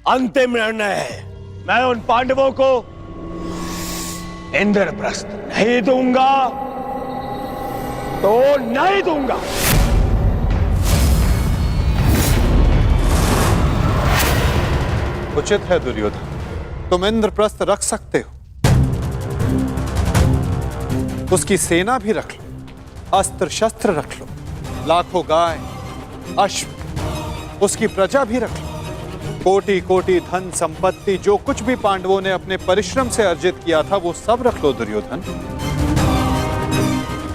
अंतिम निर्णय है। मैं उन पांडवों को इंद्रप्रस्थ नहीं दूंगा तो नहीं दूंगा। उचित है दुर्योधन, तुम इंद्रप्रस्थ रख सकते हो। उसकी सेना भी रख लो, अस्त्र शस्त्र रख लो, लाखों गाय अश्व, उसकी प्रजा भी रख लो, कोटि कोटि धन संपत्ति, जो कुछ भी पांडवों ने अपने परिश्रम से अर्जित किया था वो सब रख लो दुर्योधन।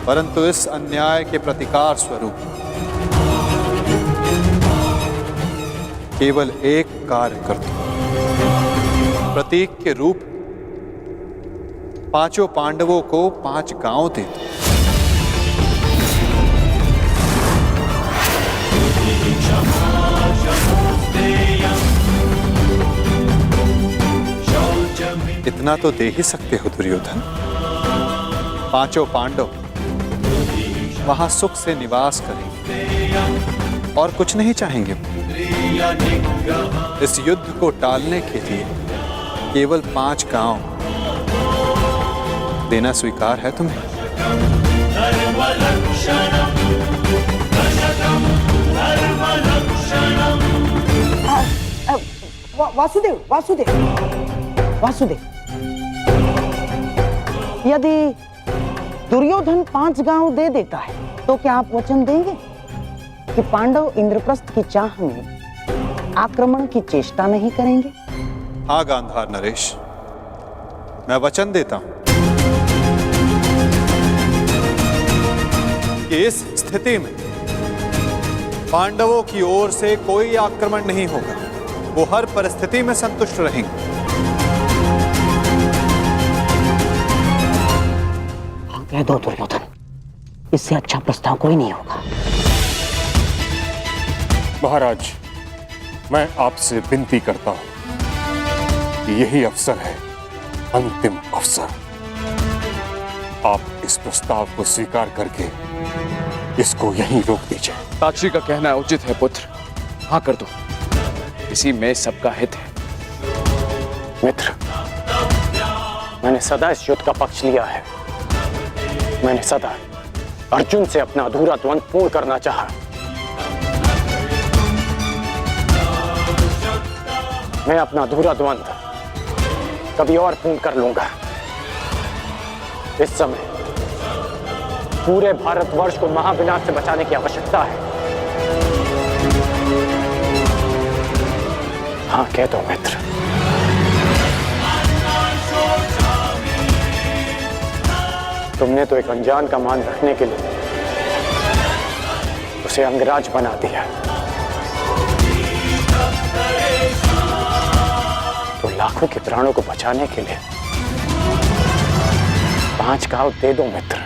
परंतु इस अन्याय के प्रतिकार स्वरूप केवल एक कार्य कर दो। प्रतीक के रूप पांचों पांडवों को 5 गांव दे दो। इतना तो दे ही सकते हो दुर्योधन। 5 पांडव वहां सुख से निवास करेंगे और कुछ नहीं चाहेंगे। इस युद्ध को टालने के लिए केवल 5 गांव देना स्वीकार है तुम्हें? वासुदेव वासुदेव वासुदेव, यदि दुर्योधन 5 गांव दे देता है तो क्या आप वचन देंगे कि पांडव इंद्रप्रस्थ की चाह में आक्रमण की चेष्टा नहीं करेंगे? हाँ गांधार नरेश, मैं वचन देता हूं कि इस स्थिति में पांडवों की ओर से कोई आक्रमण नहीं होगा। वो हर परिस्थिति में संतुष्ट रहेंगे। कह दो दुर्योधन, इससे अच्छा प्रस्ताव कोई नहीं होगा। महाराज, मैं आपसे विनती करता हूं कि यही अवसर है, अंतिम अवसर। आप इस प्रस्ताव को स्वीकार करके इसको यहीं रोक दीजिए। साक्षी का कहना उचित है पुत्र, हाँ कर दो, इसी में सबका हित है। मित्र, मैंने सदा इस युद्ध का पक्ष लिया है। मैंने सदा अर्जुन से अपना अधूरा द्वंद्व पूर्ण करना चाहा। मैं अपना अधूरा द्वंद्व कभी और पूर्ण कर लूंगा। इस समय पूरे भारतवर्ष को महाविनाश से बचाने की आवश्यकता है। हाँ कह दो मित्र। तुमने तो एक अनजान का मान रखने के लिए उसे अंगराज बना दिया, तो लाखों के प्राणों को बचाने के लिए 5 गांव दे दो मित्र।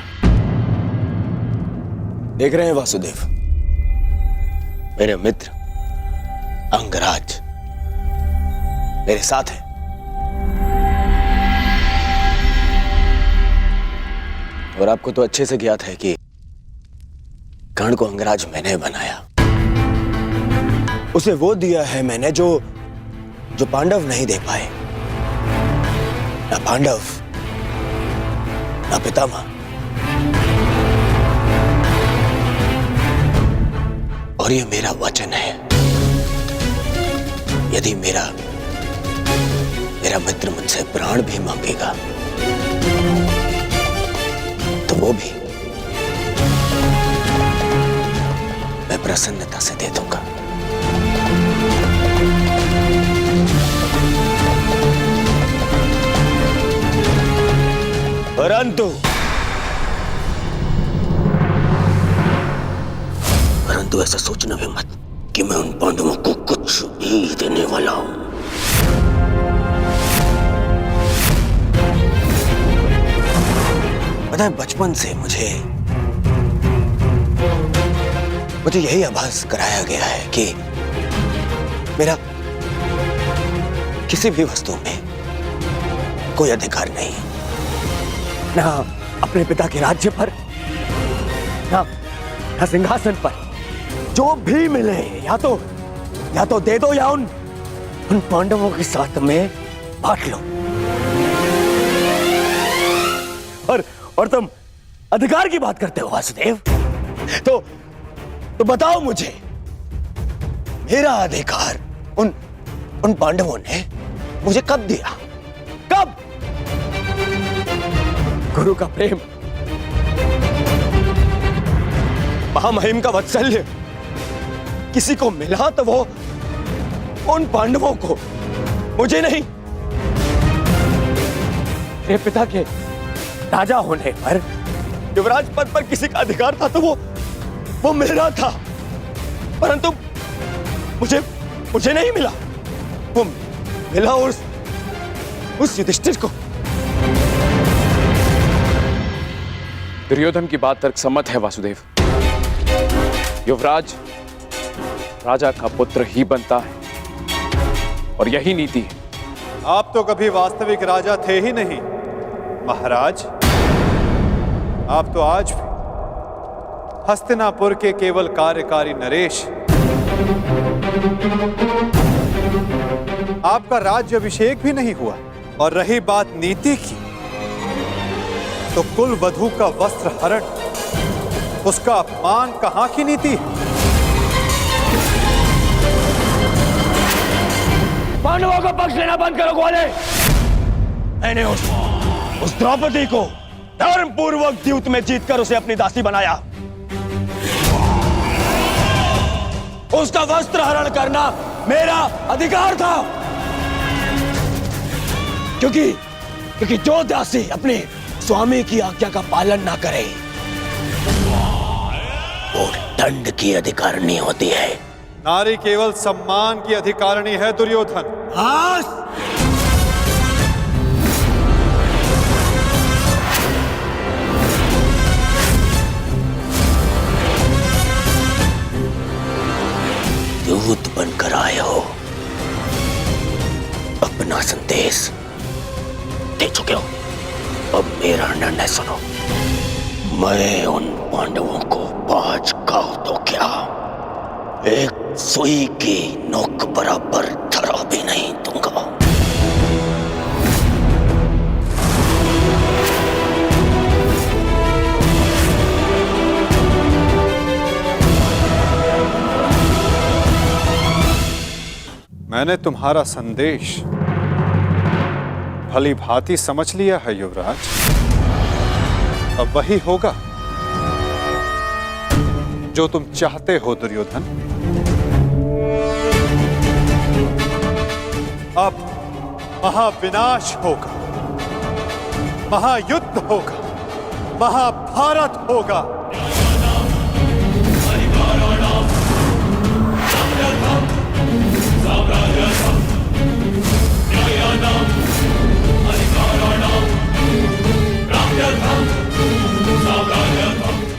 देख रहे हैं वासुदेव, मेरे मित्र अंगराज मेरे साथ है। और आपको तो अच्छे से ज्ञात है कि कर्ण को अंगराज मैंने बनाया। उसे वो दिया है मैंने जो पांडव नहीं दे पाए। ना पांडव, ना पितामह। और ये मेरा वचन है, यदि मेरा मित्र मुझसे प्राण भी मांगेगा तो वो भी मैं प्रसन्नता से दे दूंगा। परंतु ऐसा सोचना भी मत कि मैं उन पांडवों को कुछ भी देने वाला हूं। पता है, बचपन से मुझे यही आभास कराया गया है कि मेरा किसी भी वस्तु में कोई अधिकार नहीं है, ना अपने पिता के राज्य पर, ना सिंहासन पर। जो भी मिले या तो दे दो या उन उन पांडवों के साथ में बांट लो। और तुम अधिकार की बात करते हो वासुदेव, तो बताओ मुझे, मेरा अधिकार उन पांडवों ने मुझे कब दिया? कब? गुरु का प्रेम, महामहिम का वात्सल्य किसी को मिला तो वो उन पांडवों को, मुझे नहीं। मेरे पिता के राजा होने पर युवराज पद पर किसी का अधिकार था तो वो मेरा था, परंतु मुझे नहीं मिला। वो मिला उस युधिष्ठिर को। दुर्योधन की बात तर्क सम्मत है वासुदेव। युवराज राजा का पुत्र ही बनता है और यही नीति है। आप तो कभी वास्तविक राजा थे ही नहीं महाराज। आप तो आज भी हस्तिनापुर के केवल कार्यकारी नरेश। आपका राज्य अभिषेक भी नहीं हुआ। और रही बात नीति की, तो कुल वधू का वस्त्र हरण, उसका अपमान कहां की नीति है? पांडवों का पक्ष लेना बंद करो ग्वाले। मैंने उस द्रौपदी को धर्म पूर्वक द्यूत में जीतकर उसे अपनी दासी बनाया। उसका वस्त्र हरण करना मेरा अधिकार था, क्योंकि जो दासी अपने स्वामी की आज्ञा का पालन ना करे वो दंड की अधिकारिणी होती है। नारी केवल सम्मान की अधिकारिणी है दुर्योधन। दूत बनकर आए हो, अपना संदेश दे चुके हो। अब मेरा निर्णय सुनो। मैं उन पांडवों को 5 गांव तो क्या, एक सुई की नोक बराबर धरा भी नहीं दूंगा। मैंने तुम्हारा संदेश भली भांति समझ लिया है युवराज। अब वही होगा जो तुम चाहते हो दुर्योधन। अब महाविनाश होगा, महायुद्ध होगा, महाभारत होगा।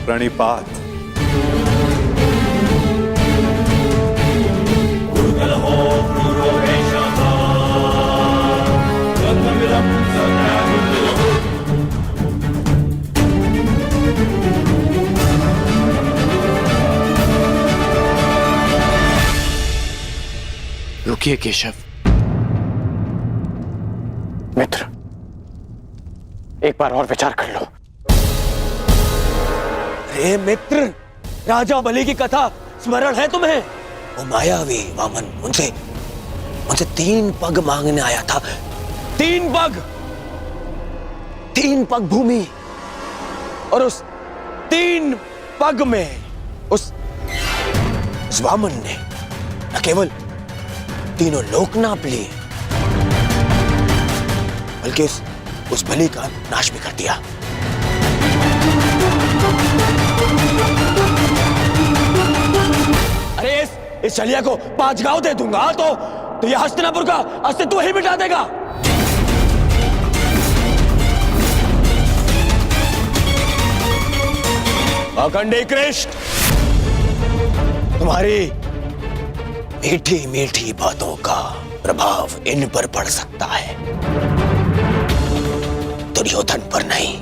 प्रणिपात। रुकिए केशव। मित्र, एक बार और विचार कर लो। अरे मित्र, राजा बलि की कथा स्मरण है तुम्हें? वो मायावी वामन मुझसे 3 पग मांगने आया था। 3 पग भूमि, और उस 3 पग में उस वामन ने न केवल तीनों लोक नाप लिए, बल्कि उस बलि का नाश भी कर दिया। अरे इस छलिया को 5 गांव दे दूंगा तो यह हस्तिनापुर का अस्तित्व ही मिटा देगा। अखंडी कृष्ण, तुम्हारी मीठी मीठी बातों का प्रभाव इन पर पड़ सकता है, दुर्योधन पर नहीं।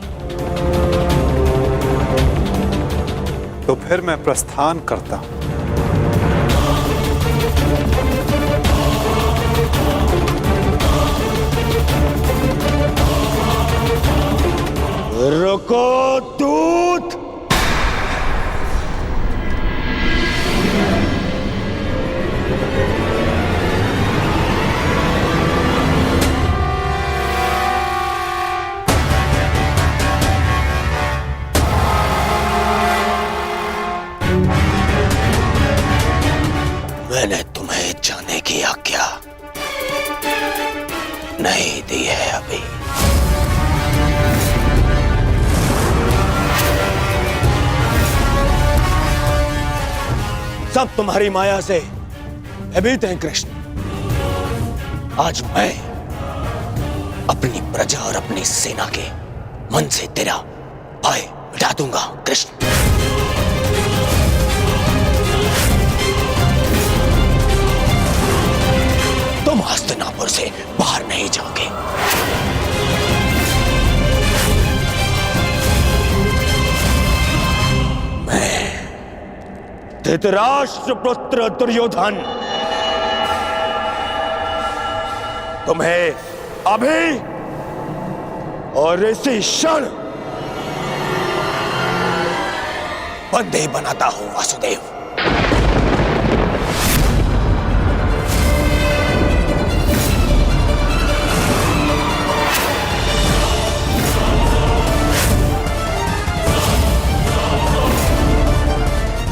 तो फिर मैं प्रस्थान करता हूं। नहीं दी है अभी। सब तुम्हारी माया से भयभीत हैं कृष्ण। आज मैं अपनी प्रजा और अपनी सेना के मन से तेरा भय मिटा दूंगा कृष्ण। तुम हस्तिनापुर से बाहर नहीं जाओगे। मैं धृतराष्ट्र पुत्र दुर्योधन तुम्हें अभी और इसी क्षण बंदी बनाता हूं वासुदेव।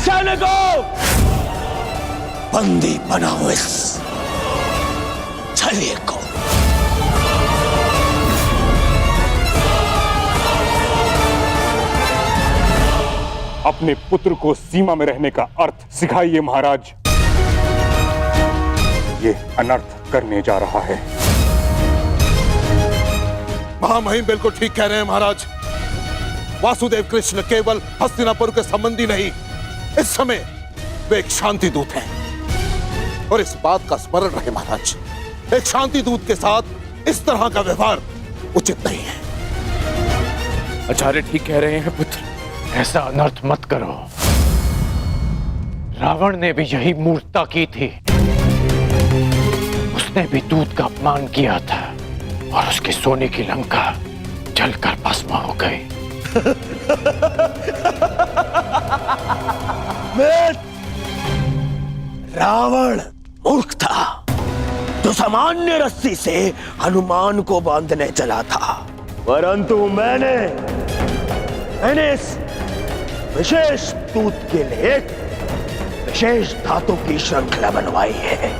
सैनिकों, बंदी बनाओ इस छलिए को। अपने पुत्र को सीमा में रहने का अर्थ सिखाइए महाराज। ये अनर्थ करने जा रहा है। महामहिम बिल्कुल ठीक कह रहे हैं महाराज। वासुदेव कृष्ण केवल हस्तिनापुर के संबंधी नहीं, इस समय वे एक शांति दूत हैं। और इस बात का स्मरण रहे महाराज, एक शांति दूत के साथ इस तरह का व्यवहार उचित नहीं है। आचार्य ठीक कह रहे हैं पुत्र, ऐसा अनर्थ मत करो। रावण ने भी यही मूर्खता की थी। उसने भी दूत का अपमान किया था और उसके सोने की लंका जलकर भस्म हो गई। रावण मूर्ख था जो सामान्य रस्सी से हनुमान को बांधने चला था, परंतु मैंने इस विशेष दूत के लिए एक विशेष धातु की श्रृंखला बनवाई है।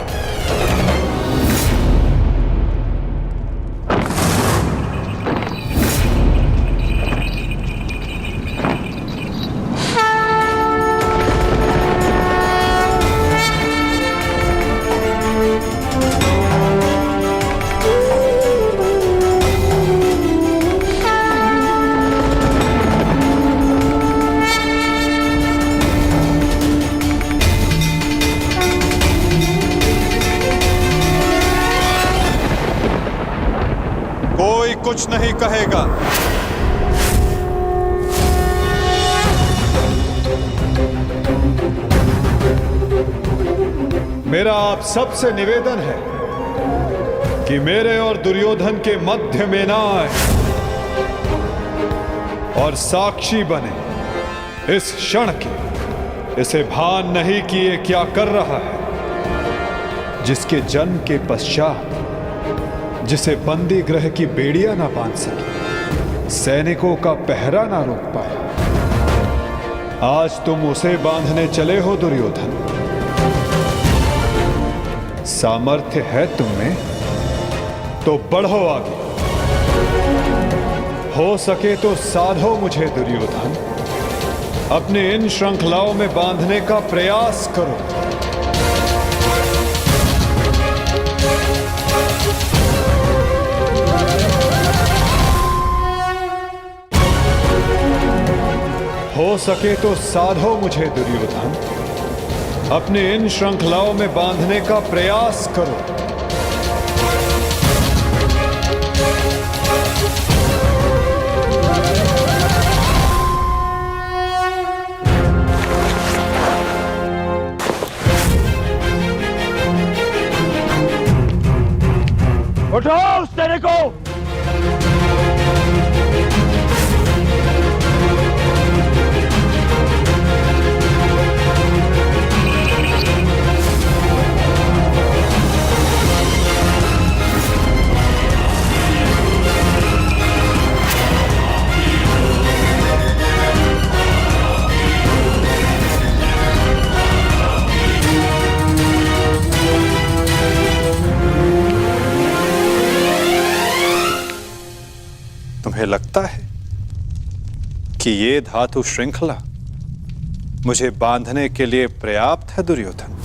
कोई कुछ नहीं कहेगा। मेरा आप सबसे निवेदन है कि मेरे और दुर्योधन के मध्य में ना आए और साक्षी बने इस क्षण की। इसे भान नहीं कि ये क्या कर रहा है, जिसके जन्म के पश्चात जिसे बंदी गृह की बेड़ियां ना बांध सके, सैनिकों का पहरा ना रोक पाए, आज तुम उसे बांधने चले हो दुर्योधन। सामर्थ्य है तुम में तो बढ़ो आगे, हो सके तो साधो मुझे दुर्योधन। अपने इन श्रृंखलाओं में बांधने का प्रयास करो। हो सके तो साधो मुझे दुर्योधन। अपने इन श्रृंखलाओं में बांधने का प्रयास करो। उठाओ उस तेरे को। तुम्हें लगता है कि ये धातु श्रृंखला मुझे बांधने के लिए पर्याप्त है दुर्योधन?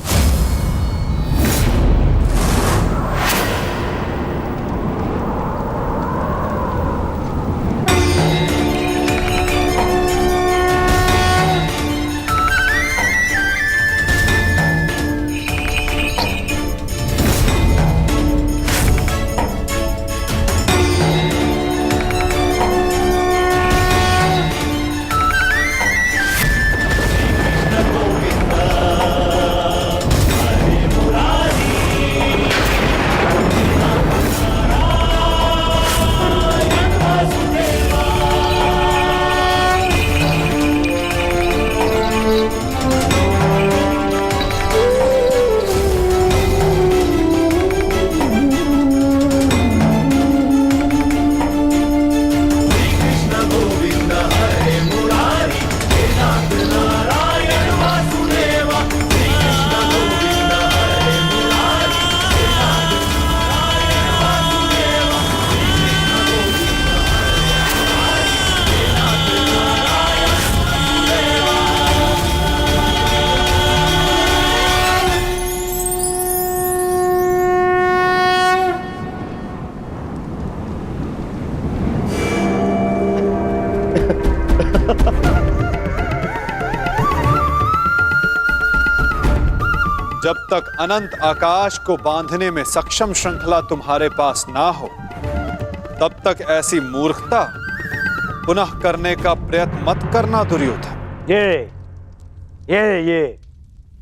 जब तक अनंत आकाश को बांधने में सक्षम श्रृंखला तुम्हारे पास ना हो, तब तक ऐसी मूर्खता पुनः करने का प्रयत्न मत करना दुर्योधन। ये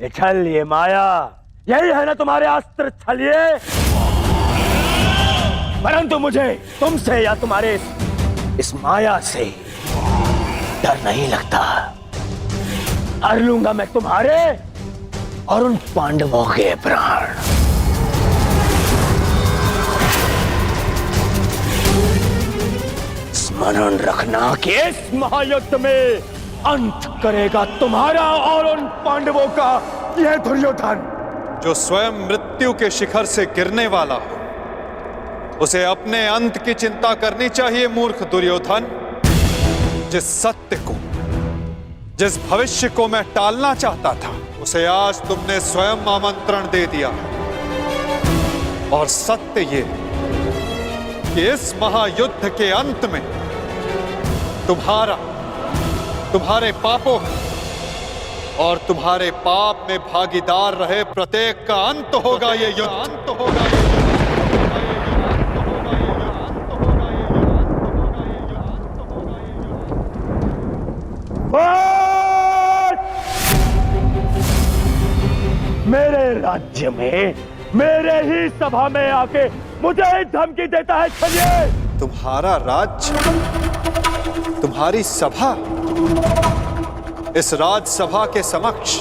छल, ये माया, यही है ना तुम्हारे अस्त्र छलिए। परंतु मुझे तुमसे या तुम्हारे इस माया से डर नहीं लगता। हर लूंगा मैं तुम्हारे और उन पांडवों के प्राण। स्मरण रखना कि इस महायुद्ध में अंत करेगा तुम्हारा और उन पांडवों का यह दुर्योधन। जो स्वयं मृत्यु के शिखर से गिरने वाला हो, उसे अपने अंत की चिंता करनी चाहिए मूर्ख दुर्योधन। जिस सत्य को, जिस भविष्य को मैं टालना चाहता था, उसे आज तुमने स्वयं आमंत्रण दे दिया। और सत्य ये कि इस महायुद्ध के अंत में तुम्हारे पापों और तुम्हारे पाप में भागीदार रहे प्रत्येक का अंत होगा ये युद्ध। अंत होगा ये मेरे राज्य में, मेरे ही सभा में आके मुझे ही धमकी देता है छलिए। तुम्हारा राज्य, तुम्हारी सभा, इस राजसभा के समक्ष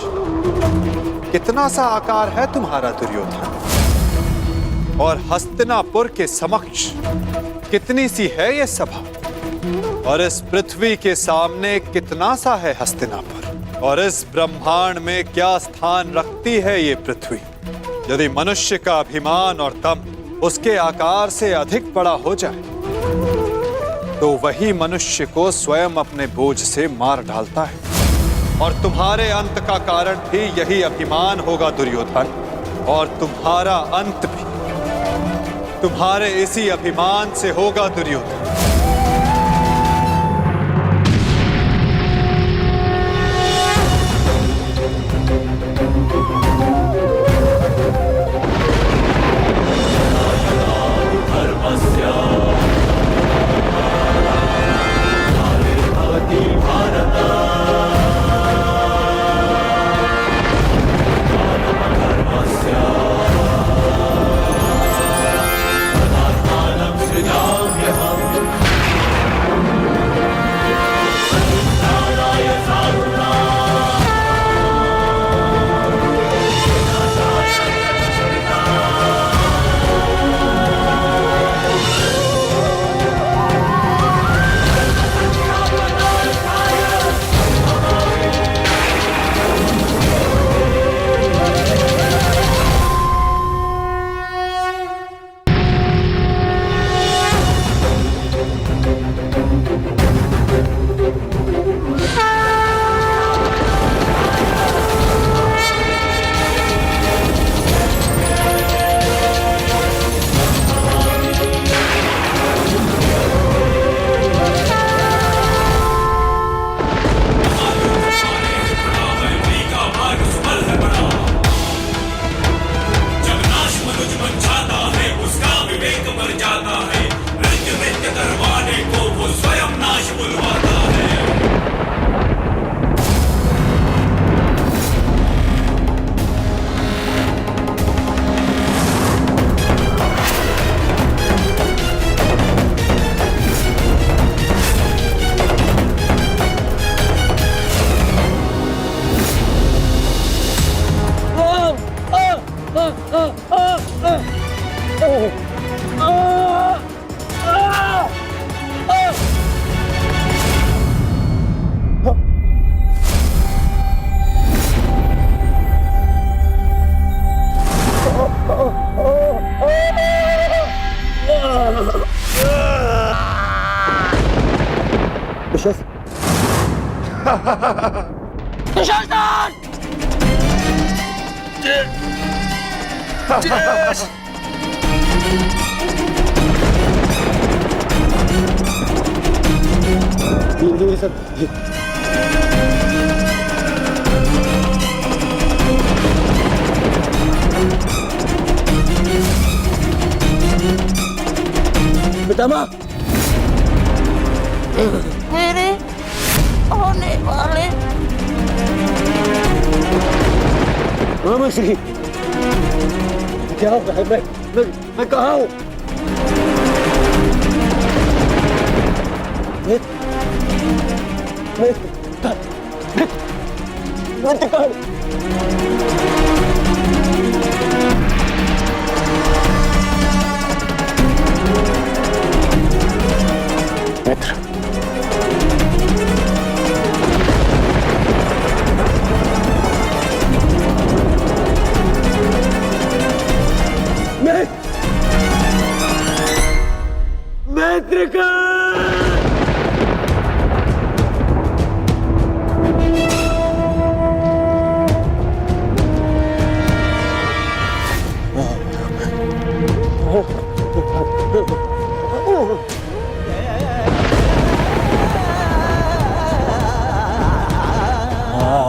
कितना सा आकार है तुम्हारा दुर्योधन? और हस्तिनापुर के समक्ष कितनी सी है ये सभा? और इस पृथ्वी के सामने कितना सा है हस्तिनापुर? और इस ब्रह्मांड में क्या स्थान रखती है ये पृथ्वी? यदि मनुष्य का अभिमान और दम उसके आकार से अधिक बड़ा हो जाए, तो वही मनुष्य को स्वयं अपने बोझ से मार डालता है। और तुम्हारे अंत का कारण भी यही अभिमान होगा दुर्योधन। और तुम्हारा अंत भी तुम्हारे इसी अभिमान से होगा दुर्योधन। पितामह, मेरे होने वाले मामा श्री, क्या हो रहा है? मैं कहाँ हूँ? मित्र, मित्र का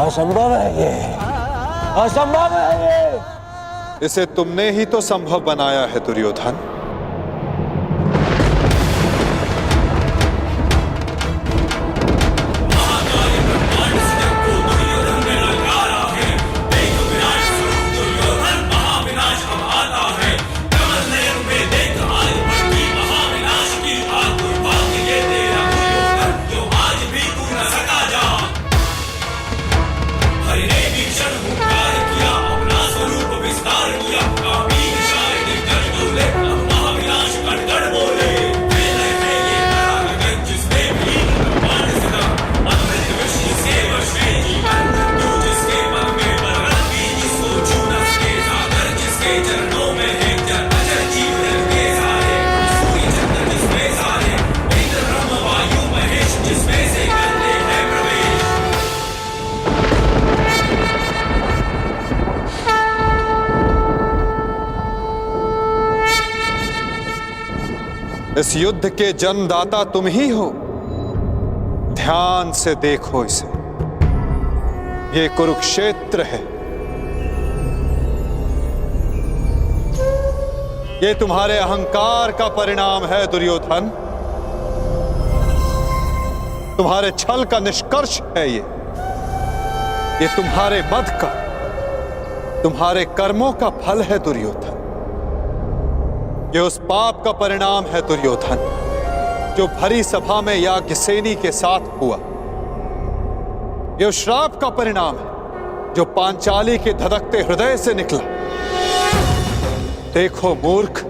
असंभव है ये, असंभव है ये। इसे तुमने ही तो संभव बनाया है दुर्योधन। इस युद्ध के जन्मदाता तुम ही हो। ध्यान से देखो इसे, ये कुरुक्षेत्र है। ये तुम्हारे अहंकार का परिणाम है दुर्योधन। तुम्हारे छल का निष्कर्ष है ये तुम्हारे मद का, तुम्हारे कर्मों का फल है दुर्योधन। ये उस पाप का परिणाम है दुर्योधन जो भरी सभा में याज्ञसेनी के साथ हुआ। ये उस श्राप का परिणाम है जो पांचाली के धधकते हृदय से निकला। देखो मूर्ख,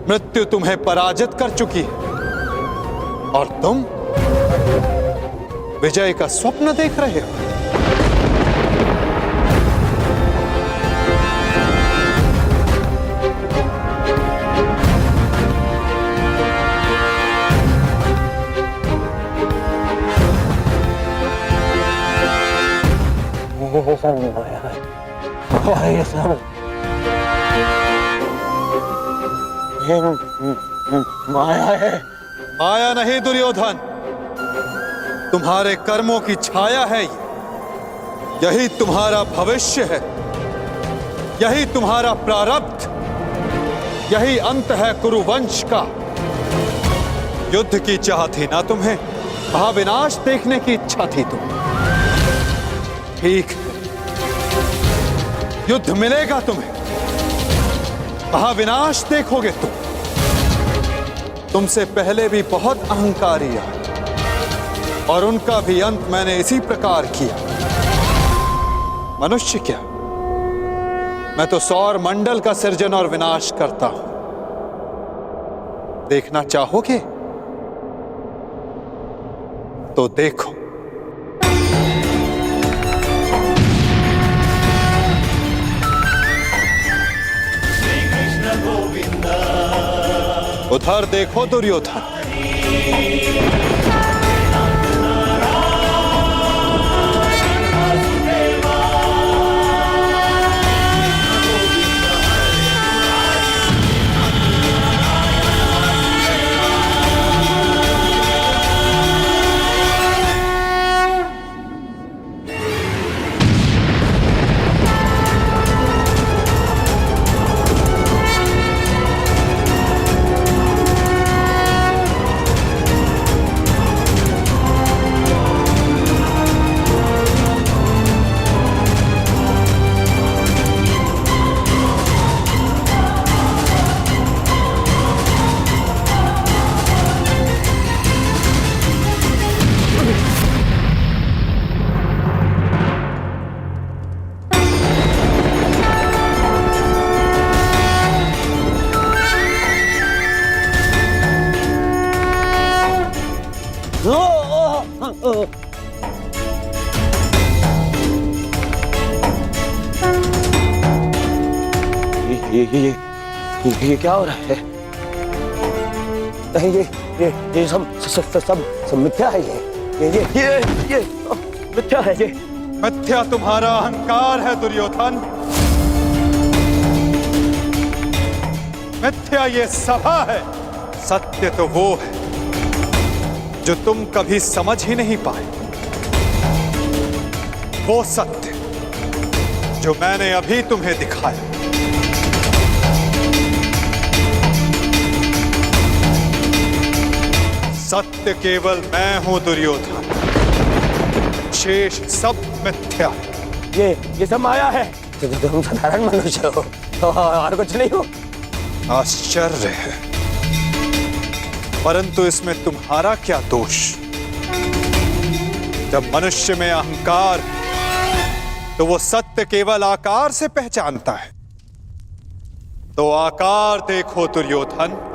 मृत्यु तुम्हें पराजित कर चुकी है और तुम विजय का स्वप्न देख रहे हो। ये सब माया है। माया नहीं दुर्योधन, तुम्हारे कर्मों की छाया है ये। यही तुम्हारा भविष्य है, यही तुम्हारा प्रारब्ध, यही अंत है कुरुवंश का। युद्ध की चाह थी ना तुम्हें, महाविनाश देखने की इच्छा थी तुम्हें। ठीक है, युद्ध मिलेगा तुम्हें, महाविनाश देखोगे तुम। तुमसे पहले भी बहुत अहंकारी आए और उनका भी अंत मैंने इसी प्रकार किया। मनुष्य क्या, मैं तो सौर मंडल का सृजन और विनाश करता हूं। देखना चाहोगे तो देखो। उधर देखो दुर्योधन। ये क्या हो रहा है? नहीं, ये सब मिथ्या है। ये मिथ्या है। ये मिथ्या तुम्हारा अहंकार है दुर्योधन। मिथ्या ये सभा है। सत्य तो वो है जो तुम कभी समझ ही नहीं पाए। वो सत्य जो मैंने अभी तुम्हें दिखाया। सत्य केवल मैं हूं दुर्योधन, शेष सब मिथ्या। ये सब माया है। तुम साधारण मनुष्य हो और कुछ नहीं हो। आश्चर्य है, परंतु इसमें तुम्हारा क्या दोष? जब मनुष्य में अहंकार, तो वो सत्य केवल आकार से पहचानता है। तो आकार देखो दुर्योधन।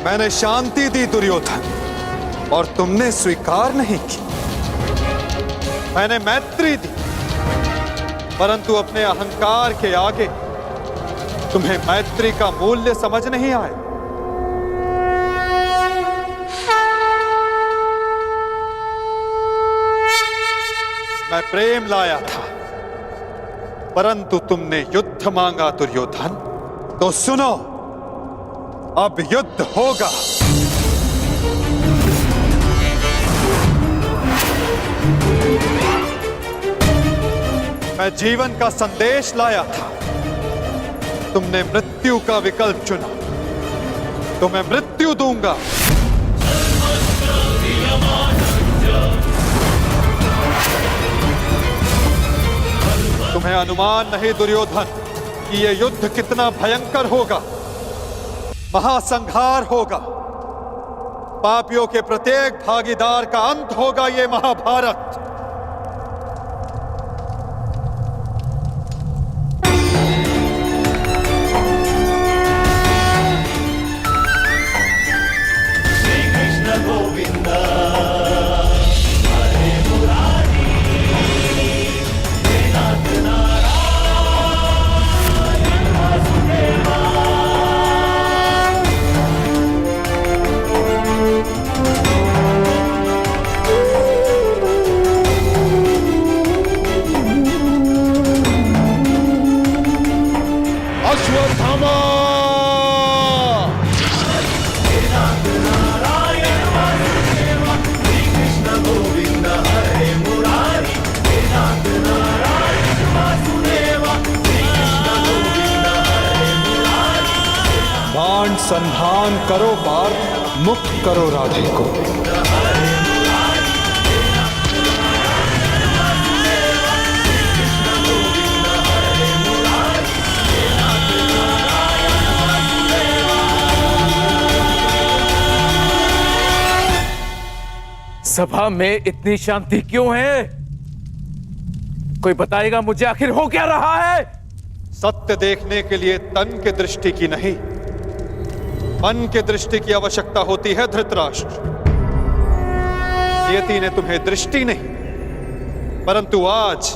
मैंने शांति दी दुर्योधन, और तुमने स्वीकार नहीं की। मैंने मैत्री दी, परंतु अपने अहंकार के आगे तुम्हें मैत्री का मूल्य समझ नहीं आया। मैं प्रेम लाया था, परंतु तुमने युद्ध मांगा दुर्योधन। तो सुनो, अब युद्ध होगा। मैं जीवन का संदेश लाया था, तुमने मृत्यु का विकल्प चुना, तो मैं मृत्यु दूंगा। तुम्हें अनुमान नहीं दुर्योधन कि यह युद्ध कितना भयंकर होगा। महासंहार होगा। पापियों के प्रत्येक भागीदार का अंत होगा ये महाभारत। थामा। बाण संधान करो पार्थ, मुक्त करो राधे को। सभा में इतनी शांति क्यों है? कोई बताएगा मुझे आखिर हो क्या रहा है? सत्य देखने के लिए तन के दृष्टि की नहीं, मन के दृष्टि की आवश्यकता होती है धृतराष्ट्र। नियति ने तुम्हें दृष्टि नहीं, परंतु आज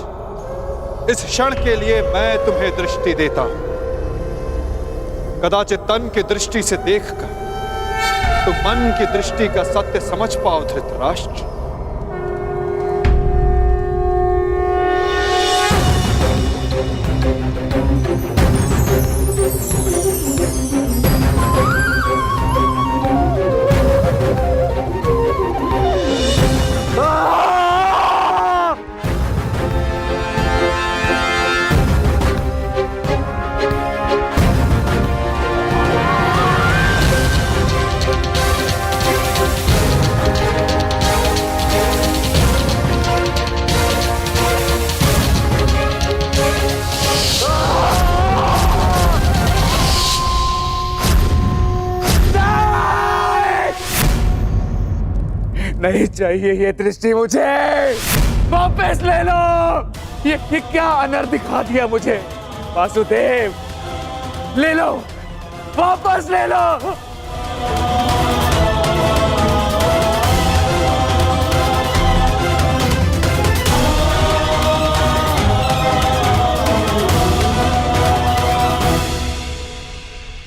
इस क्षण के लिए मैं तुम्हें दृष्टि देता हूं। कदाचित तन की दृष्टि से देखकर तुम मन की दृष्टि का सत्य समझ पाओ धृतराष्ट्र। नहीं चाहिए ये दृष्टि मुझे, वापस ले लो। ये क्या अनर्थ दिखा दिया मुझे? वासुदेव, ले लो, वापस ले लो।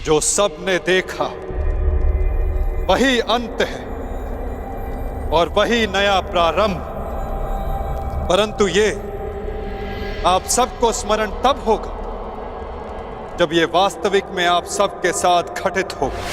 जो सबने देखा वही अंत है और वही नया प्रारंभ। परंतु ये आप सबको स्मरण तब होगा जब ये वास्तविक में आप सबके साथ घटित होगा।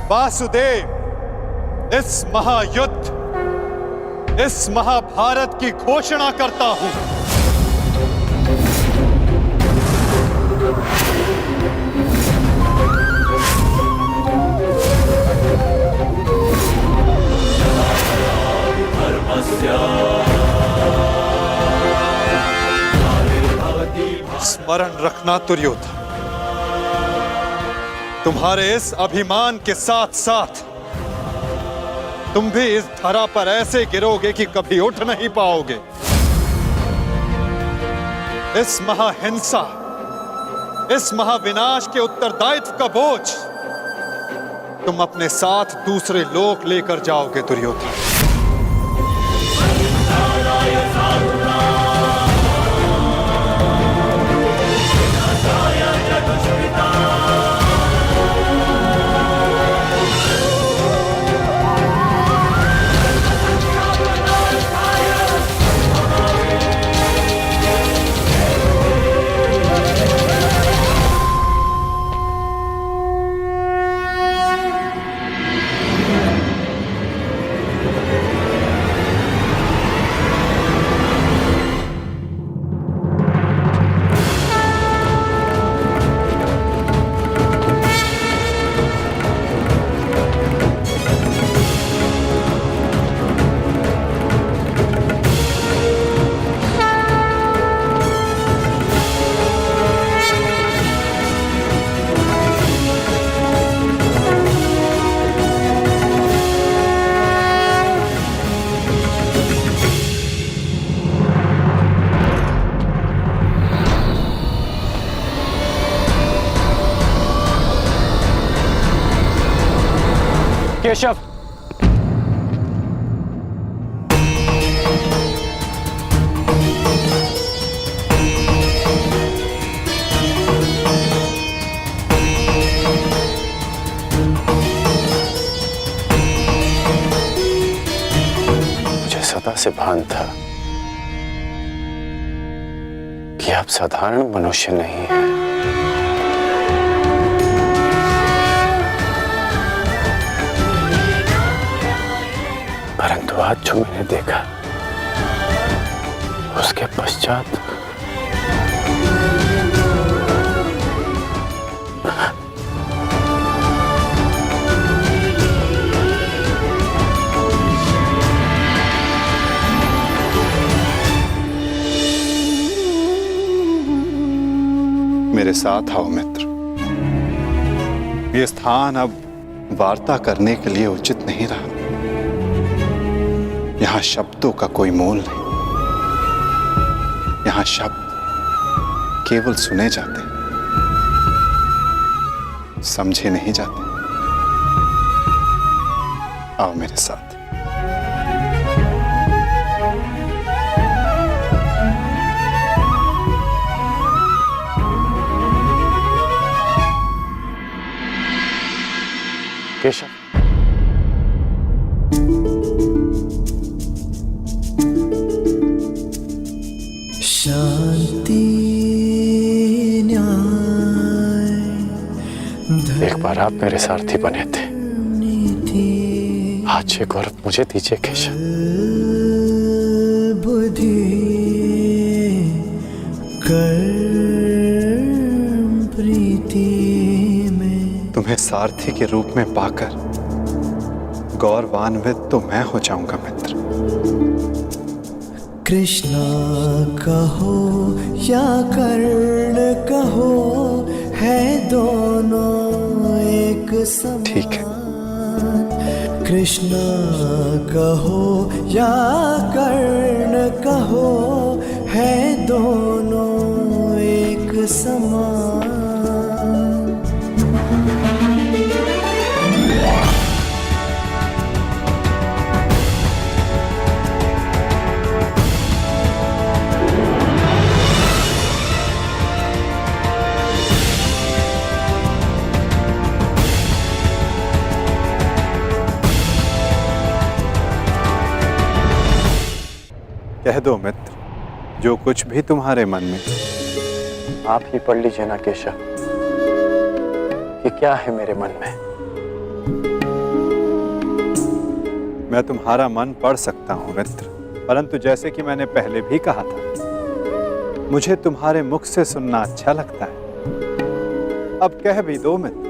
वासुदेव इस महायुद्ध, इस महाभारत की घोषणा करता हूं। स्मरण रखना दुर्योधन, तुम्हारे इस अभिमान के साथ साथ तुम भी इस धरा पर ऐसे गिरोगे कि कभी उठ नहीं पाओगे। इस महाहिंसा, इस महाविनाश के उत्तरदायित्व का बोझ तुम अपने साथ दूसरे लोक लेकर जाओगे दुर्योधन। केशव, मुझे सदा से भान था कि आप साधारण मनुष्य नहीं हैं। परंतु आज जो मैंने देखा, उसके पश्चात मेरे साथ आओ मित्र। ये स्थान अब वार्ता करने के लिए उचित नहीं रहा। यहां शब्दों का कोई मोल नहीं। यहां शब्द केवल सुने जाते, समझे नहीं जाते। आओ मेरे साथ। केशव, एक बार आप मेरे सारथी बने थे, आज ये गौरव मुझे दीजिए केशव। तुम्हें सारथी के रूप में पाकर गौरवान्वित तो मैं हो जाऊंगा मित्र। कृष्णा कहो या कर्ण कहो, है दोनों एक समान। ठीक है। कृष्णा कहो या कर्ण कहो, है दोनों एक समान। कह दो मित्र, जो कुछ भी तुम्हारे मन में। आप ही पढ़ लीजिए ना केशव कि क्या है मेरे मन में। मैं तुम्हारा मन पढ़ सकता हूं मित्र, परंतु जैसे कि मैंने पहले भी कहा था, मुझे तुम्हारे मुख से सुनना अच्छा लगता है। अब कह भी दो मित्र,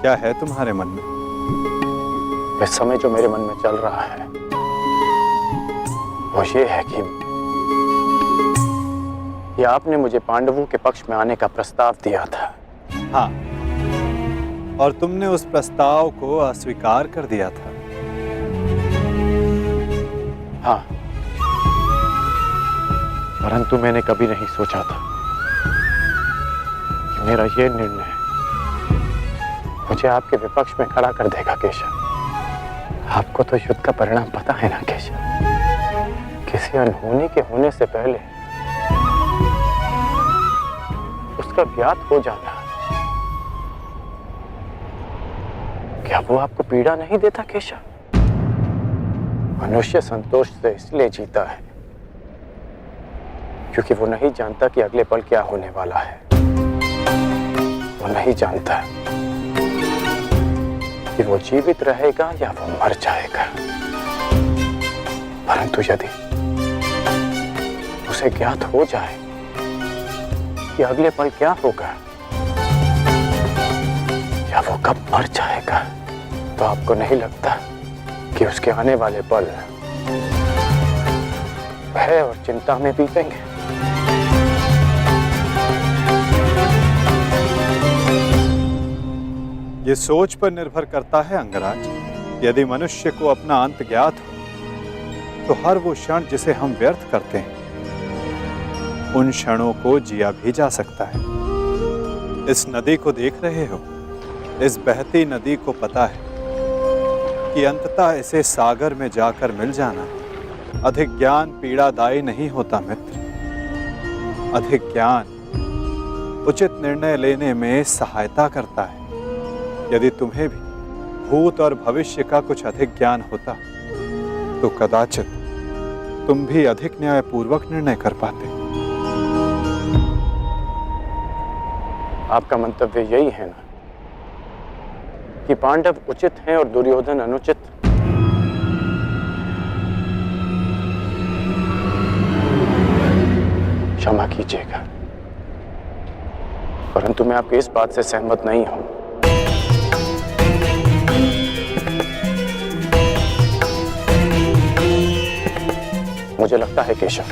क्या है तुम्हारे मन में? इस समय जो मेरे मन में चल रहा है वो ये है कि आपने मुझे पांडवों के पक्ष में आने का प्रस्ताव दिया था। हाँ, और तुमने उस प्रस्ताव को अस्वीकार कर दिया था। हाँ, परंतु मैंने कभी नहीं सोचा था कि मेरा ये निर्णय मुझे आपके विपक्ष में खड़ा कर देगा केशव। आपको तो युद्ध का परिणाम पता है ना केशव। किसी अनहोनी के होने से पहले उसका ज्ञात हो जाना, क्या वो आपको पीड़ा नहीं देता केशव? मनुष्य संतोष से इसलिए जीता है क्योंकि वो नहीं जानता कि अगले पल क्या होने वाला है। वो नहीं जानता कि वो जीवित रहेगा या वो मर जाएगा। परंतु यदि उसे ज्ञात हो जाए कि अगले पल क्या होगा या वो कब मर जाएगा, तो आपको नहीं लगता कि उसके आने वाले पल भय और चिंता में बीतेंगे? ये सोच पर निर्भर करता है अंगराज। यदि मनुष्य को अपना अंत ज्ञात हो तो हर वो क्षण जिसे हम व्यर्थ करते हैं, उन क्षणों को जिया भी जा सकता है। इस नदी को देख रहे हो? इस बहती नदी को पता है कि अंततः इसे सागर में जाकर मिल जाना अधिक ज्ञान पीड़ादायी नहीं होता मित्र। अधिक ज्ञान उचित निर्णय लेने में सहायता करता है। यदि तुम्हें भी भूत और भविष्य का कुछ अधिक ज्ञान होता तो कदाचित तुम भी अधिक न्यायपूर्वक निर्णय कर पाते। आपका मंतव्य यही है ना कि पांडव उचित हैं और दुर्योधन अनुचित? क्षमा कीजिएगा, परंतु मैं आपकी इस बात से सहमत नहीं हूं। मुझे लगता है केशव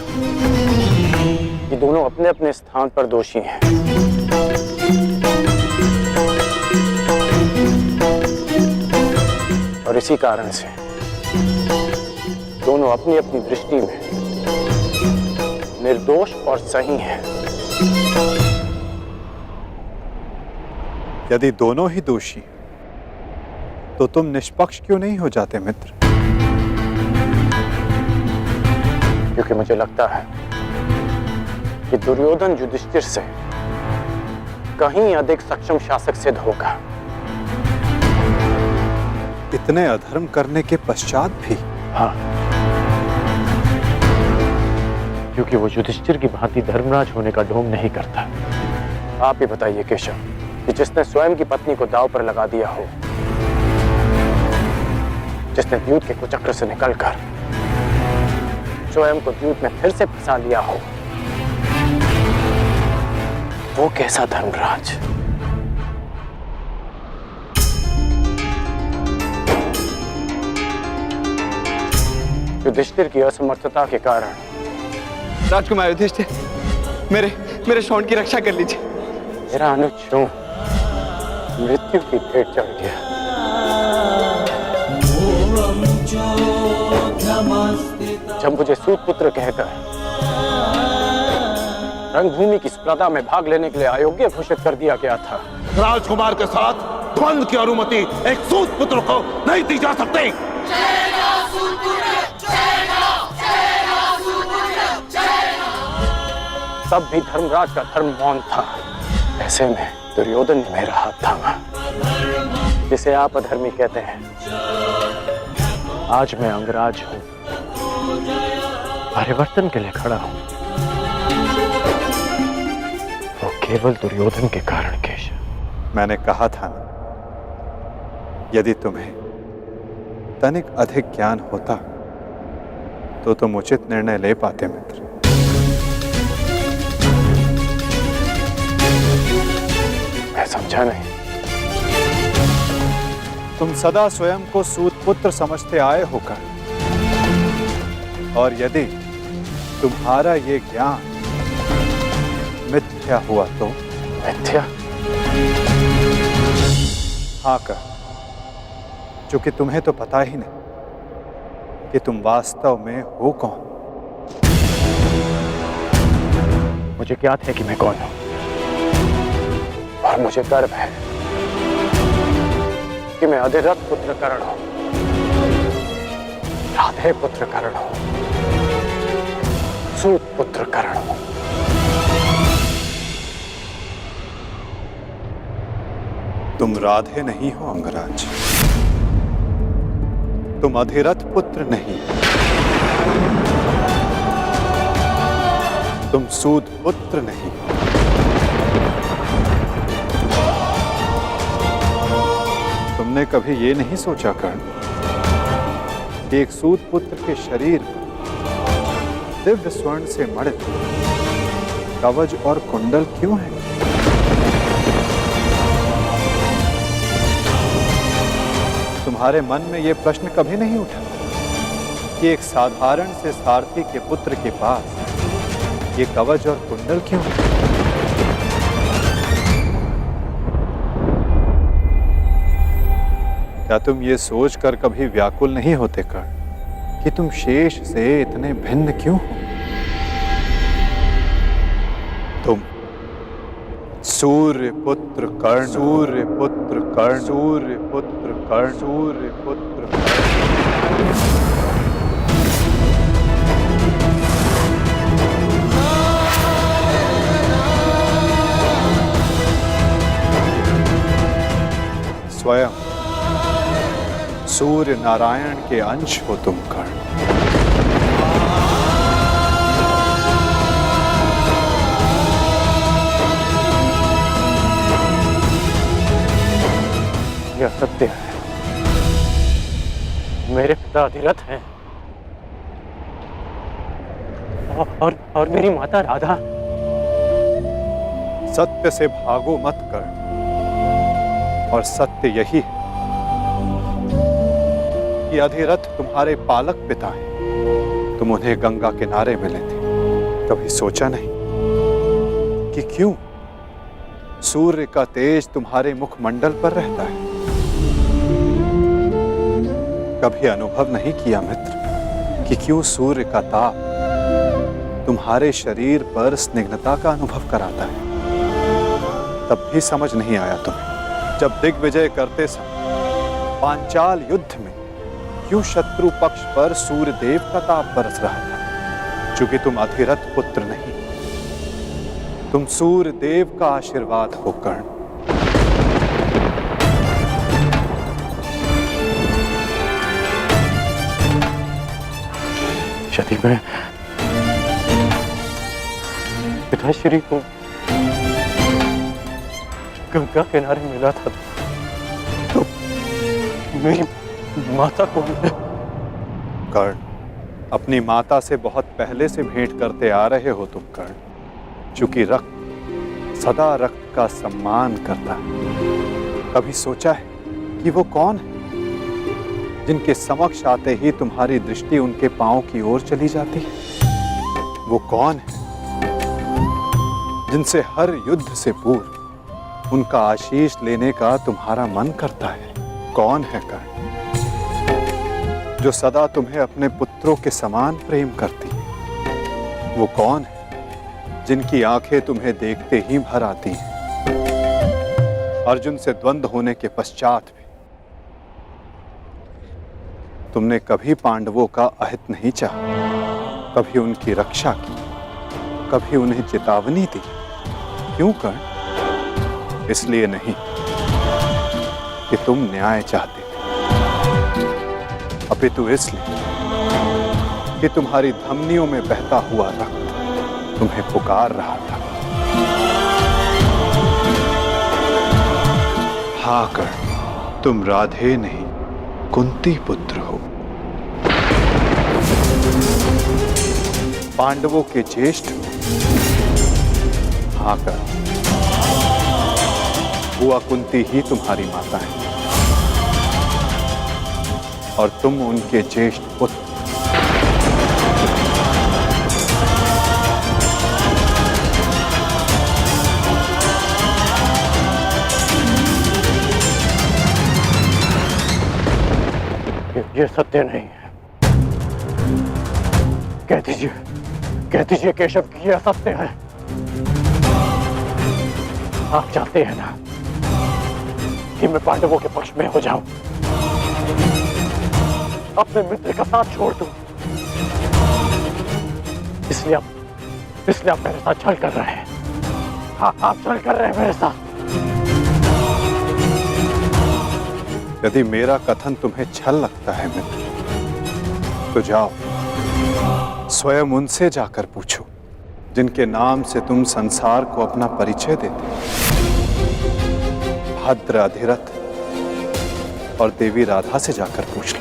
कि दोनों अपने अपने स्थान पर दोषी हैं। और इसी कारण से दोनों अपनी अपनी दृष्टि में निर्दोष और सही हैं। यदि दोनों ही दोषी तो तुम निष्पक्ष क्यों नहीं हो जाते मित्र? क्योंकि मुझे लगता है कि दुर्योधन युधिष्ठिर से कहीं अधिक सक्षम शासक सिद्ध होगा। इतने अधर्म करने के पश्चात भी? हाँ, क्योंकि वो युधिष्ठिर की भांति धर्मराज होने का ढोंग नहीं करता। आप ही बताइए केशव कि जिसने स्वयं की पत्नी को दांव पर लगा दिया हो, जिसने द्यूत के कुचक्र से निकलकर स्वयं को द्यूत में फिर से फंसा लिया हो, वो कैसा धर्मराज? युधिष्ठिर की असमर्थता के कारण राजकुमार युधिष्ठिर, मेरे शौंड की रक्षा कर लीजिए। मेरा अनुज मृत्यु की भेंट चढ़ गया। जब मुझे सूतपुत्र कहकर रंगभूमि की स्पर्धा में भाग लेने के लिए अयोग्य घोषित कर दिया गया था, राजकुमार के साथ द्वंद्व की अनुमति एक सूतपुत्र को नहीं दी जा सकती। तब भी धर्मराज का धर्म मौन था। ऐसे में दुर्योधन ने मेरा हाथ थामा, जिसे आप अधर्मी कहते हैं। आज मैं अंगराज हूं, परिवर्तन के लिए खड़ा हूं, वो केवल दुर्योधन के कारण। केशव, मैंने कहा था ना, यदि तुम्हें तनिक अधिक ज्ञान होता तो तुम उचित निर्णय ले पाते मित्र। मैं समझा नहीं। तुम सदा स्वयं को सूतपुत्र समझते आए होकर, और यदि तुम्हारा ये ज्ञान मिथ्या हुआ तो? मिथ्या? हाँ कर, क्योंकि तुम्हें तो पता ही नहीं कि तुम वास्तव में हो कौन। मुझे ज्ञात है कि मैं कौन हूं, और मुझे गर्व है कि मैं अधिरथ पुत्र कर्ण हूं, राधे पुत्र कर्ण हूं, सूत पुत्र कर्ण हूं। तुम राधे नहीं हो अंगराज, तुम अधिरथ पुत्र नहीं, तुम सूत पुत्र नहीं। तुमने कभी ये नहीं सोचा कर्ण कि एक सूत पुत्र के शरीर पर दिव्य स्वर्ण से मढ़ित कवच और कुंडल क्यों है? तुम्हारे मन में यह प्रश्न कभी नहीं उठा कि एक साधारण से सारथी के पुत्र के पास ये कवच और कुंडल क्यों है? क्या तुम ये सोचकर कभी व्याकुल नहीं होते कर्ण कि तुम शेष से इतने भिन्न क्यों हो? तुम सूर्य पुत्र कर्ण, सूर्य पुत्र कर्ण, सूर्य पुत्र कर्ण, सूर्य पुत्र कर्ण। सूर्य नारायण के अंश हो तुम कर्ण। यह सत्य है, मेरे पिता अधिरथ हैं और मेरी माता राधा। सत्य से भागो मत कर, और सत्य यही है कि अधिरथ तुम्हारे पालक पिता हैं। तुम उन्हें गंगा किनारे मिले थे, कभी सोचा नहीं कि क्यों सूर्य का तेज तुम्हारे मुखमंडल पर रहता है? कभी अनुभव नहीं किया मित्र कि क्यों सूर्य का ताप तुम्हारे शरीर पर स्निग्धता का अनुभव कराता है? तब भी समझ नहीं आया तुम्हें जब दिग्विजय करते समय पांचाल युद्ध में क्यों शत्रु पक्ष पर सूर्य देव का ताप बरस रहा था? चूंकि तुम अधिरथ पुत्र नहीं, तुम सूर्य देव का आशीर्वाद हो कर्ण। यदि मैं पिताश्री को गंगा किनारे मिला था तो मेरी माता को कर्ण, अपनी माता से बहुत पहले से भेंट करते आ रहे हो तुम कर्ण। चूंकि रक्त सदा रक्त का सम्मान करता है। कभी सोचा है कि वो कौन है जिनके समक्ष आते ही तुम्हारी दृष्टि उनके पांव की ओर चली जाती है? वो कौन है जिनसे हर युद्ध से पूर्व उनका आशीष लेने का तुम्हारा मन करता है? कौन है कर्ण जो सदा तुम्हें अपने पुत्रों के समान प्रेम करती है? वो कौन है जिनकी आंखें तुम्हें देखते ही भर आती हैं? अर्जुन से द्वंद्व होने के पश्चात भी तुमने कभी पांडवों का अहित नहीं चाहा, कभी उनकी रक्षा की, कभी उन्हें चेतावनी दी। क्यों कर्ण? इसलिए नहीं कि तुम न्याय चाहते थे, अपितु इसलिए कि तुम्हारी धमनियों में बहता हुआ रक्त तुम्हें पुकार रहा था। हाँ कर्ण, तुम राधे नहीं कुंती पुत्र हो, पांडवों के ज्येष्ठ हो। हाँ कर्ण, बुआ कुंती ही तुम्हारी माता है और तुम उनके ज्येष्ठ पुत्र। ये सत्य नहीं है। कह दीजिए केशव कि यह सत्य है। आप चाहते हैं ना कि मैं पांडवों के पक्ष में हो जाऊं, अपने मित्र का साथ छोड़ दूं, इसलिए आप मेरे साथ छल कर रहे हैं। हाँ, आप छल कर रहे हैं मेरे साथ। यदि मेरा कथन तुम्हें छल लगता है मित्र, तो जाओ स्वयं उनसे जाकर पूछो जिनके नाम से तुम संसार को अपना परिचय देते हो। भद्र अधिरथ और देवी राधा से जाकर पूछ लो।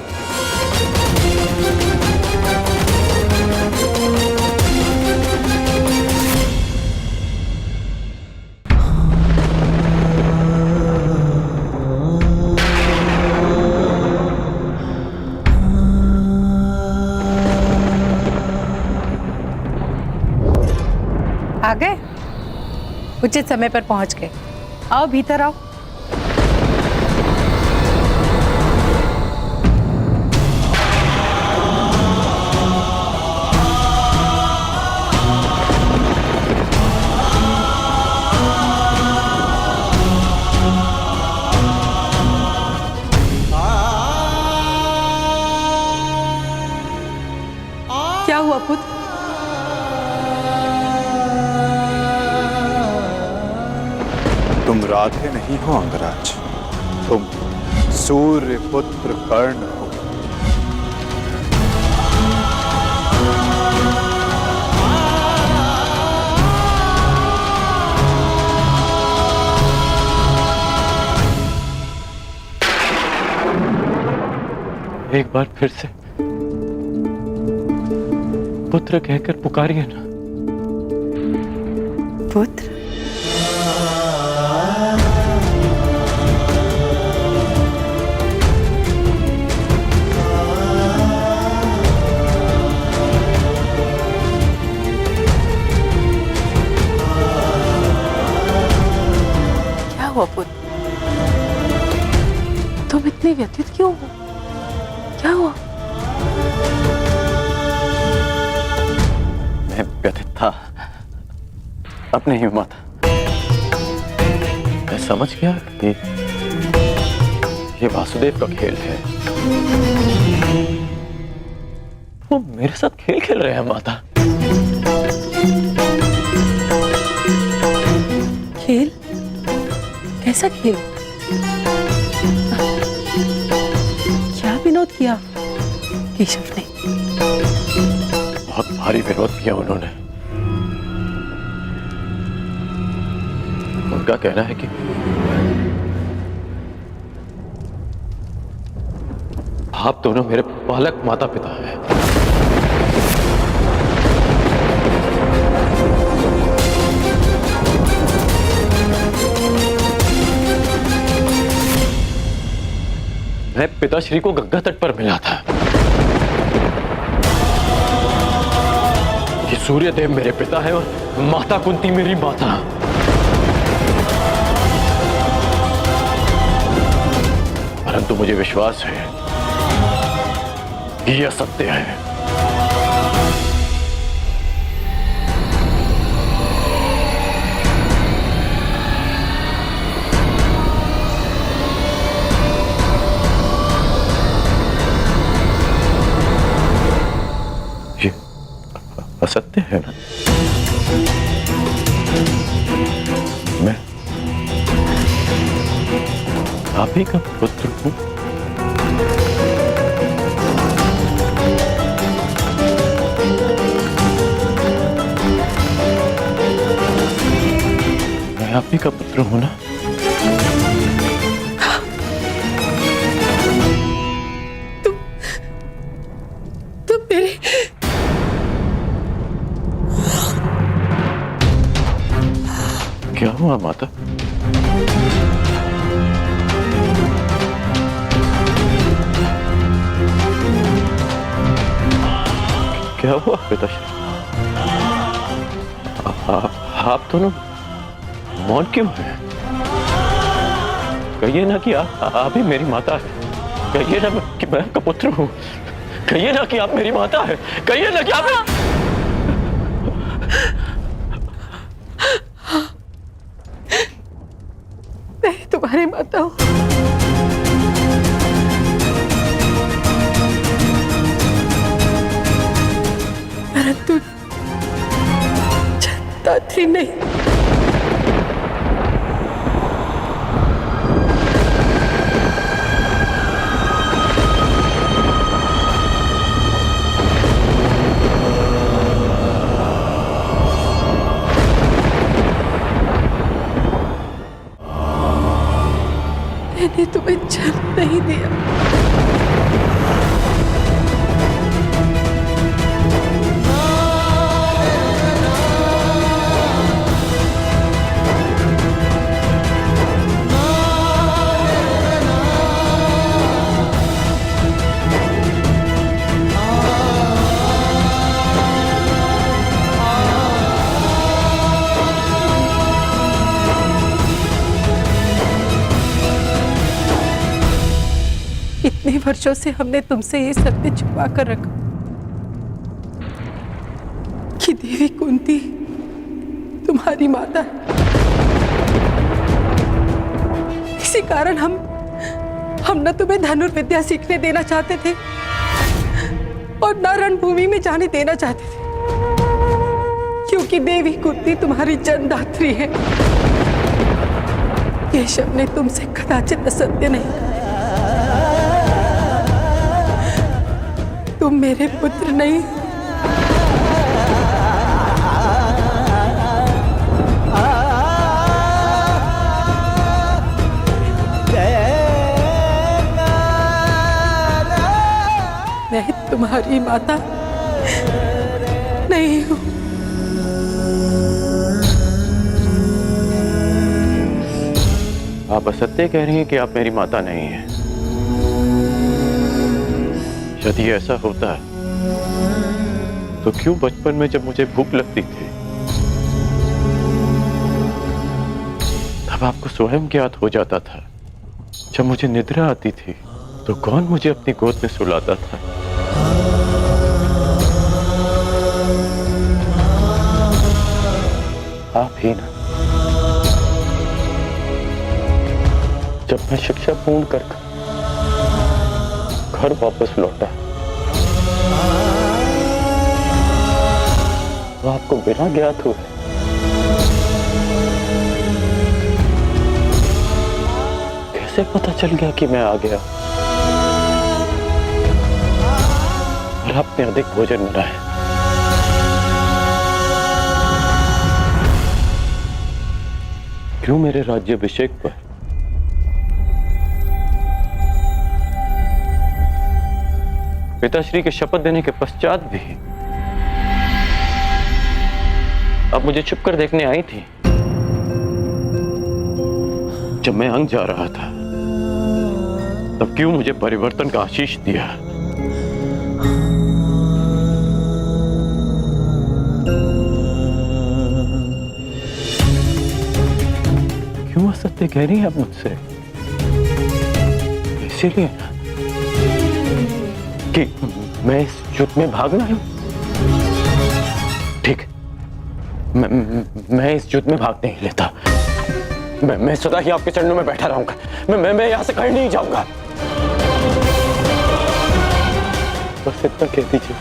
आ गए? उचित समय पर पहुंच गए। आओ भीतर आओ। क्या हुआ पुत्र? तुम राधे नहीं हो अंगराज, तुम सूर्य पुत्र कर्ण हो। एक बार फिर से पुत्र कहकर पुकारिए ना। पुत्र? क्या हुआ पुत्र? तुम इतने व्यथित क्यों हो? क्या हुआ? मैं व्यथित था अब नहीं हुआ था। मैं समझ गया कि ये वासुदेव का खेल है। वो मेरे साथ खेल खेल रहे हैं माता। खेल? कैसा खेल? क्या विनोद किया केशव ने? बहुत भारी विरोध किया उन्होंने। उनका कहना है कि आप दोनों मेरे पालक माता पिता हैं। मैं पिताश्री को गंगा तट पर मिला था कि सूर्यदेव मेरे पिता है और माता कुंती मेरी माता। परंतु मुझे विश्वास है कि यह सत्य है। ये असत्य है ना? मैं आप ही का पुत्र हूं। मैं आप ही का पुत्र हूं ना? तुम मेरे क्या हुआ माता? क्या हुआ पिताश्री? आप दोनों मौन क्यों हैं? कहिए ना कि आप ही मेरी माता है। कहिए ना कि मैं आपका पुत्र हूं। कहिए ना कि आप मेरी माता है। कहिए ना कि आप मैं तुम्हारी माता हूं। परंतु दात्री नहीं। मैंने तुम्हें जन्म नहीं दिया। इतने वर्षों से हमने तुमसे ये सत्य छुपा कर रखा कि देवी कुंती तुम्हारी माता है। इसी कारण हम न तुम्हें धनुर्विद्या सीखने देना चाहते थे और न रणभूमि में जाने देना चाहते थे, क्योंकि देवी कुंती तुम्हारी जन्मदात्री है। केशव ने तुमसे कदाचित असत्य नहीं कहा। तुम मेरे पुत्र नहीं। मैं तुम्हारी माता नहीं हूँ। आप असत्य कह रही हैं कि आप मेरी माता नहीं हैं। यदि ऐसा होता तो क्यों बचपन में जब मुझे भूख लगती थी तब आपको स्वयं ज्ञात हो जाता था। जब मुझे निद्रा आती थी तो कौन मुझे अपनी गोद में सुलाता था? आप ही ना। जब मैं शिक्षा पूर्ण कर घर वापस लौटा तो आपको बिना ज्ञात हुए कैसे पता चल गया कि मैं आ गया और आपने अधिक भोजन बनाया? क्यों मेरे राज्याभिषेक पर पिताश्री के शपथ देने के पश्चात भी आप मुझे छुप कर देखने आई थी? जब मैं अंग जा रहा था तब क्यों मुझे परिवर्तन का आशीष दिया? क्यों असत्य कह रही हैं आप मुझसे? इसीलिए ना कि मैं इस युद्ध में भागना हूं। ठीक, मैं इस युद्ध में भाग नहीं लेता। मैं सदा ही आपके चरणों में बैठा रहूंगा। मैं यहां से कहीं नहीं जाऊंगा। बस इतना कह दीजिए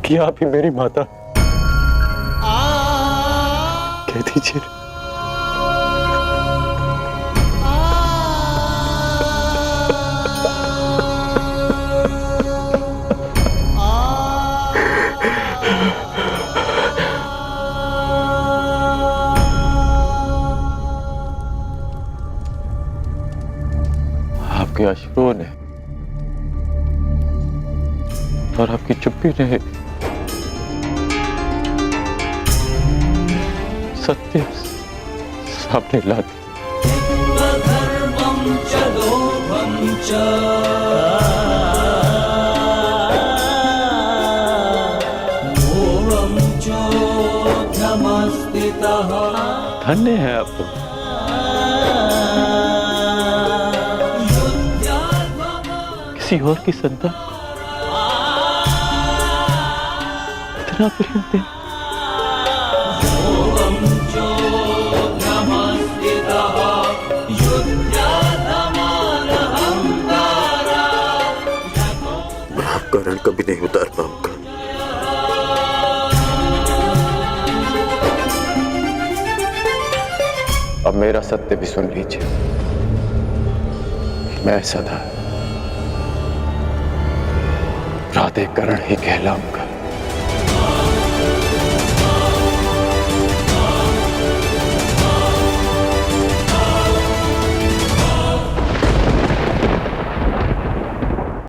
कि आप ही मेरी माता। कह दीजिए। आपके अश्रुओं ने और आपकी चुप्पी ने सत्य सामने ला दी। धन्य है आप तो। किसी और की संतान इतना प्रेम दे। मैं आपका ऋण कभी नहीं उतार पाऊंगा। अब मेरा सत्य भी सुन लीजिए। मैं सदा प्राधिकरण ही कहलाऊंगा।